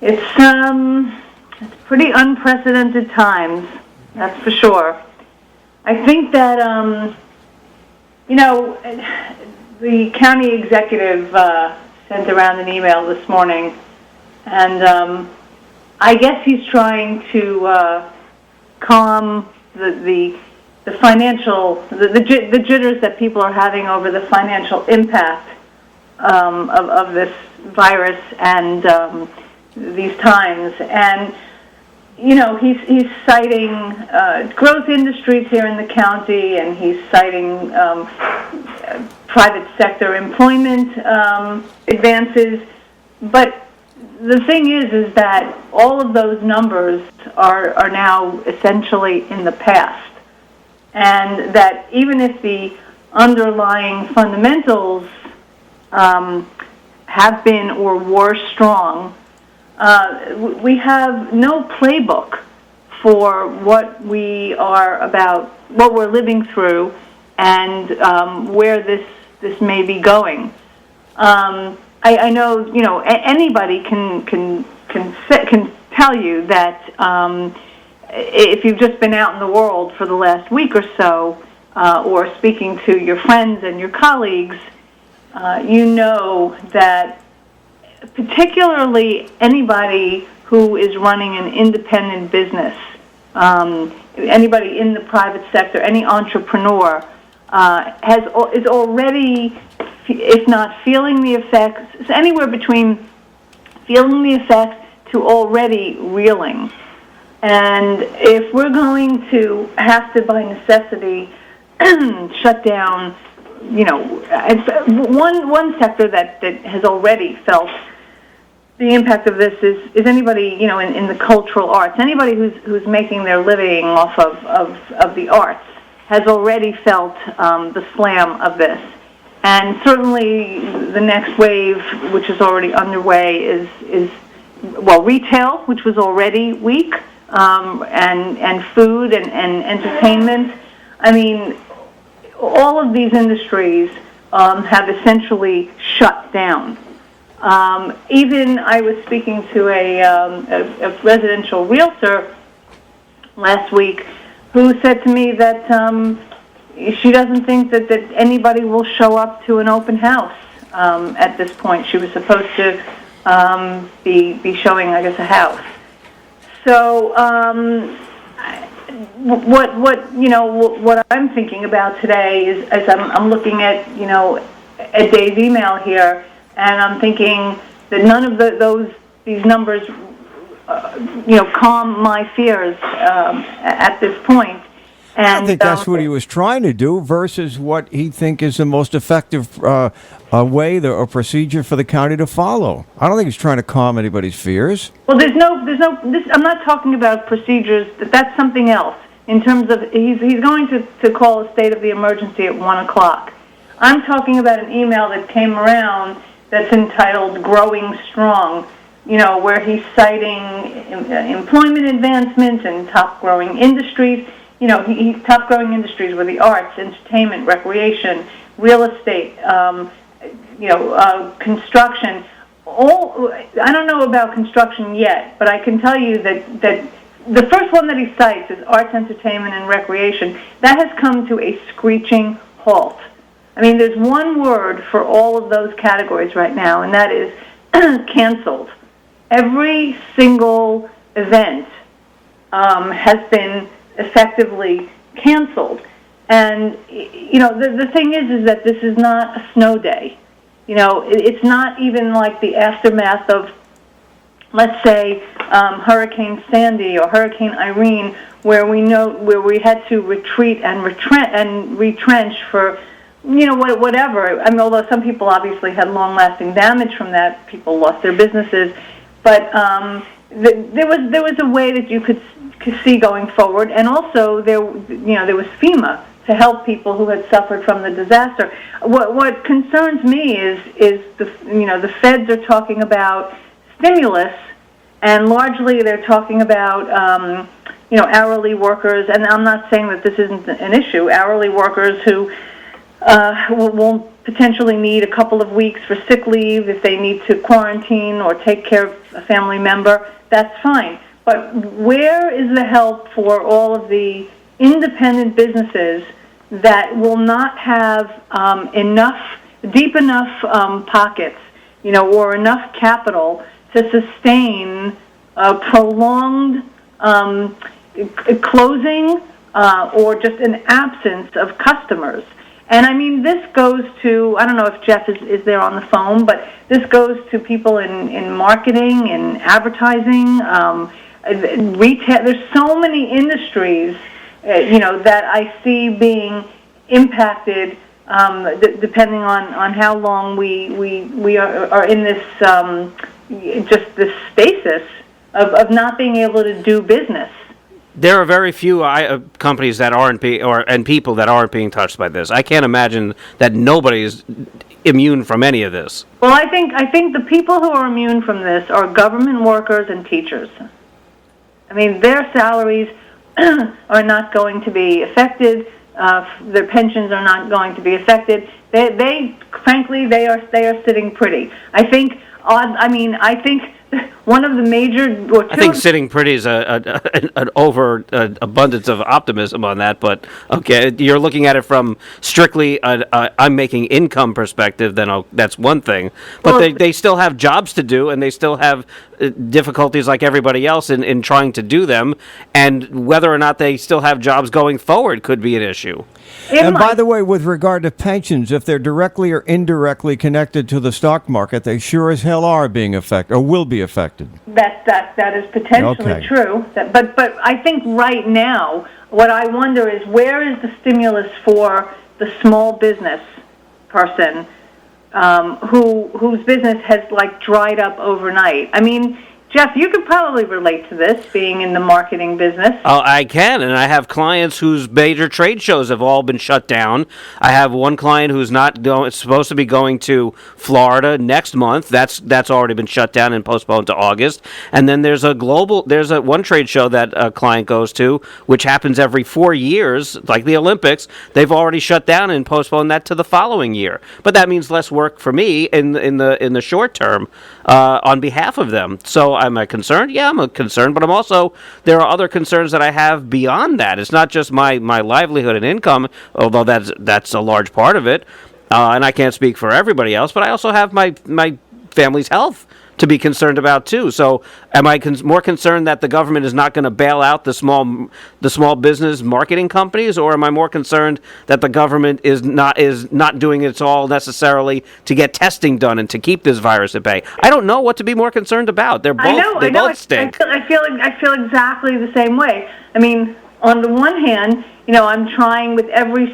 It's pretty unprecedented times, that's for sure. I think that, the county executive sent around an email this morning, and I guess he's trying to calm the financial, the jitters that people are having over the financial impact of this virus and these times. And he's citing growth industries here in the county, and he's citing private sector employment advances. But the thing is that all of those numbers are now essentially in the past, and that even if the underlying fundamentals have been or were strong, we have no playbook for what we're living through, and where this may be going. I know anybody can tell you that if you've just been out in the world for the last week or so, or speaking to your friends and your colleagues, you know that particularly anybody who is running an independent business, anybody in the private sector, any entrepreneur, is already, if not feeling the effects, it's anywhere between feeling the effects to already reeling. And if we're going to have to, by necessity, shut down, one sector that has already felt the impact of this is anybody, in the cultural arts. Anybody who's making their living off of the arts has already felt the slam of this. And certainly the next wave, which is already underway, is retail, which was already weak, and food and entertainment. I mean, all of these industries have essentially shut down. Even I was speaking to a residential realtor last week who said to me that she doesn't think that anybody will show up to an open house at this point. She was supposed to be showing, I guess, a house. So what I'm thinking about today is as I'm looking at Dave's email here, and I'm thinking that none of these numbers calm my fears at this point. And I think that's what he was trying to do versus what he think is the most effective way or procedure for the county to follow. I don't think he's trying to calm anybody's fears. Well, there's no. I'm not talking about procedures. That's something else. In terms of he's going to call a state of the emergency at 1:00. I'm talking about an email that came around that's entitled "Growing Strong," where he's citing employment advancements and top growing industries. Top growing industries were the arts, entertainment, recreation, real estate, construction. I don't know about construction yet, but I can tell you that the first one that he cites is arts, entertainment, and recreation. That has come to a screeching halt. I mean, there's one word for all of those categories right now, and that is canceled. Every single event has been effectively canceled. And, the thing is that this is not a snow day. It's not even like the aftermath of, let's say, Hurricane Sandy or Hurricane Irene, where we had to retreat and retrench for, whatever. I mean, although some people obviously had long-lasting damage from that, people lost their businesses, but there was a way that you could see going forward, and also there was FEMA to help people who had suffered from the disaster. What concerns me is the feds are talking about stimulus, and largely they're talking about hourly workers, and I'm not saying that this isn't an issue. Hourly workers who won't potentially need a couple of weeks for sick leave, if they need to quarantine or take care of a family member, that's fine. But where is the help for all of the independent businesses that will not have deep enough pockets, or enough capital to sustain prolonged closing or just an absence of customers? And I mean, this goes to, I don't know if Jeff is there on the phone, but this goes to people in marketing and advertising, retail. There's so many industries, that I see being impacted, depending on how long we are in this, just this stasis of not being able to do business. There are very few companies that aren't and people that aren't being touched by this. I can't imagine that nobody is immune from any of this. Well, I think the people who are immune from this are government workers and teachers. I mean, their salaries are not going to be affected. Their pensions are not going to be affected. They frankly, they are sitting pretty. I think one of the major, or two, I think sitting pretty is an overabundance of optimism on that, but okay, you're looking at it from strictly I'm making income perspective, then that's one thing. But well, they still have jobs to do, and they still have difficulties like everybody else in trying to do them, and whether or not they still have jobs going forward could be an issue. And by the way, with regard to pensions, if they're directly or indirectly connected to the stock market, they sure as hell are being affected, or will be affected. That is potentially true. But I think right now, what I wonder is, where is the stimulus for the small business person whose business has dried up overnight? I mean, Jeff, you could probably relate to this, being in the marketing business. Oh, I can, and I have clients whose major trade shows have all been shut down. I have one client who's supposed to be going to Florida next month. That's already been shut down and postponed to August. And then there's one trade show that a client goes to, which happens every 4 years, like the Olympics. They've already shut down and postponed that to the following year. But that means less work for me in the short term on behalf of them. So am I concerned? Yeah, I'm concerned, but there are other concerns that I have beyond that. It's not just my livelihood and income, although that's a large part of it, and I can't speak for everybody else, but I also have my family's health to be concerned about too. So am I more concerned that the government is not going to bail out the small business marketing companies, or am I more concerned that the government is not doing its all necessarily to get testing done and to keep this virus at bay? I don't know what to be more concerned about. They both stink. I feel exactly the same way. I mean, on the one hand, I'm trying with every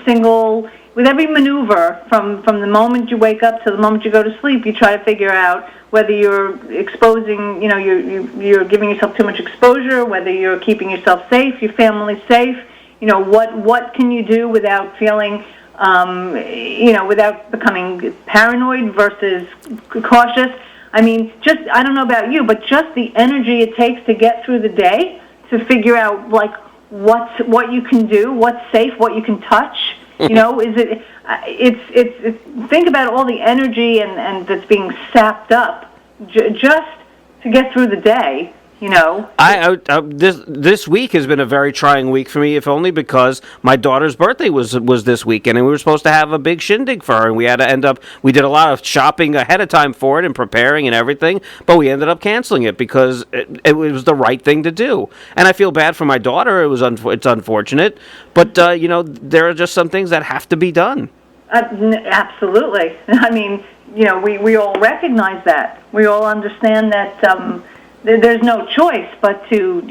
maneuver from the moment you wake up to the moment you go to sleep. You try to figure out whether you're exposing, you're giving yourself too much exposure, whether you're keeping yourself safe, your family safe. What can you do without feeling, without becoming paranoid versus cautious? I mean, I don't know about you, but just the energy it takes to get through the day, to figure out what you can do, what's safe, what you can touch. Think about all the energy and that's being sapped up just to get through the day. This week has been a very trying week for me, if only because my daughter's birthday was this weekend, and we were supposed to have a big shindig for her, and we did a lot of shopping ahead of time for it and preparing and everything, but we ended up canceling it because it was the right thing to do. And I feel bad for my daughter. It's unfortunate, but there are just some things that have to be done. Absolutely. I mean, we all recognize that. We all understand that. There's no choice but to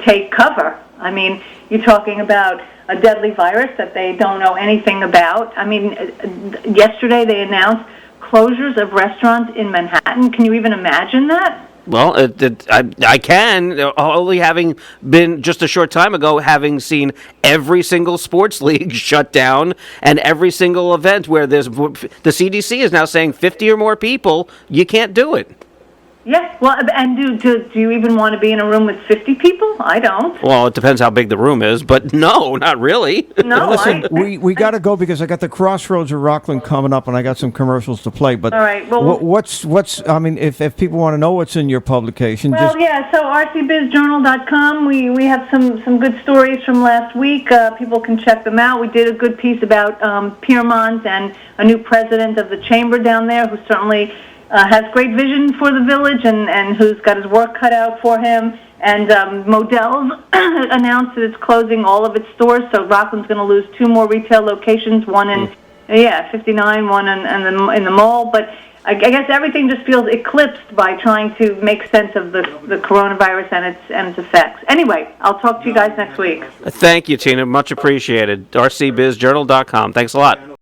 take cover. I mean, you're talking about a deadly virus that they don't know anything about. I mean, yesterday they announced closures of restaurants in Manhattan. Can you even imagine that? Well, I can, only having been just a short time ago, having seen every single sports league shut down and every single event where the CDC is now saying 50 or more people, you can't do it. Yeah, well, and do you even want to be in a room with 50 people? I don't. Well, it depends how big the room is, but no, not really. No, Listen, we got to go because I got the Crossroads of Rockland coming up, and I got some commercials to play. But all right, well, what's I mean, if people want to know what's in your publication, well, yeah. So rcbizjournal.com. We have some good stories from last week. People can check them out. We did a good piece about Piermont and a new president of the chamber down there, who certainly has great vision for the village and who's got his work cut out for him. And Modell's announced that it's closing all of its stores, so Rockland's going to lose 2 more retail locations, one in 59, one in the mall. But I guess everything just feels eclipsed by trying to make sense of the coronavirus and its effects. Anyway, I'll talk to you guys next week. Thank you, Tina. Much appreciated. rcbizjournal.com. Thanks a lot.